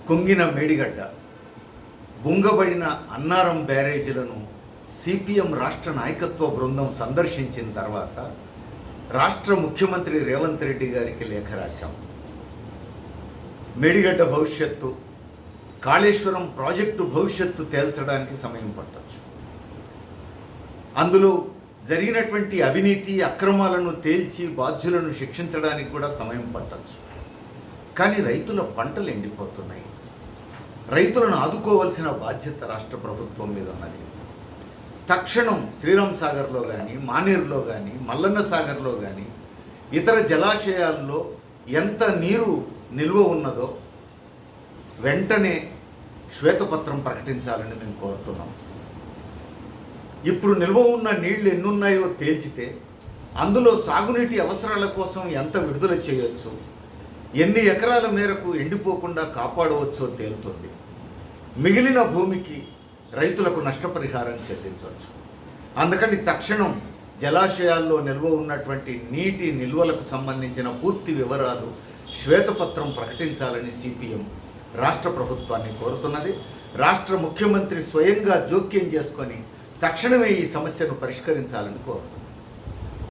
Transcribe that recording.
కుంగిన Medigadda, బుంగబడిన Annaram బ్యారేజీలను CPM రాష్ట్ర నాయకత్వ బృందం సందర్శించిన తర్వాత రాష్ట్ర ముఖ్యమంత్రి రేవంత్ రెడ్డి గారికి లేఖ రాశాం. మేడిగడ్డ భవిష్యత్తు, కాళేశ్వరం ప్రాజెక్టు భవిష్యత్తు తేల్చడానికి సమయం పట్టొచ్చు. అందులో జరిగినటువంటి అవినీతి అక్రమాలను తేల్చి బాధ్యులను శిక్షించడానికి కూడా సమయం పట్టొచ్చు. కానీ రైతుల పంటలు ఎండిపోతున్నాయి. రైతులను ఆదుకోవాల్సిన బాధ్యత రాష్ట్ర ప్రభుత్వం మీద ఉన్నది. తక్షణం శ్రీరామ్ సాగర్లో కానీ, మానేరులో కానీ, మల్లన్న సాగర్లో కానీ, ఇతర జలాశయాల్లో ఎంత నీరు నిల్వ ఉన్నదో వెంటనే శ్వేతపత్రం ప్రకటించాలని మేము కోరుతున్నాం. ఇప్పుడు నిల్వ ఉన్న నీళ్లు ఎన్నున్నాయో తేల్చితే అందులో సాగునీటి అవసరాల కోసం ఎంత విడుదల చేయొచ్చు, ఎన్ని ఎకరాల మేరకు ఎండిపోకుండా కాపాడవచ్చో తేలుతుంది. మిగిలిన భూమికి రైతులకు నష్టపరిహారం చెల్లించవచ్చు. అందుకని తక్షణం జలాశయాల్లో నిల్వ ఉన్నటువంటి నీటి నిల్వలకు సంబంధించిన పూర్తి వివరాలు శ్వేతపత్రం ప్రకటించాలని సిపిఎం రాష్ట్ర ప్రభుత్వాన్ని కోరుతున్నది. రాష్ట్ర ముఖ్యమంత్రి స్వయంగా జోక్యం చేసుకొని తక్షణమే ఈ సమస్యను పరిష్కరించాలని కోరుతున్నారు.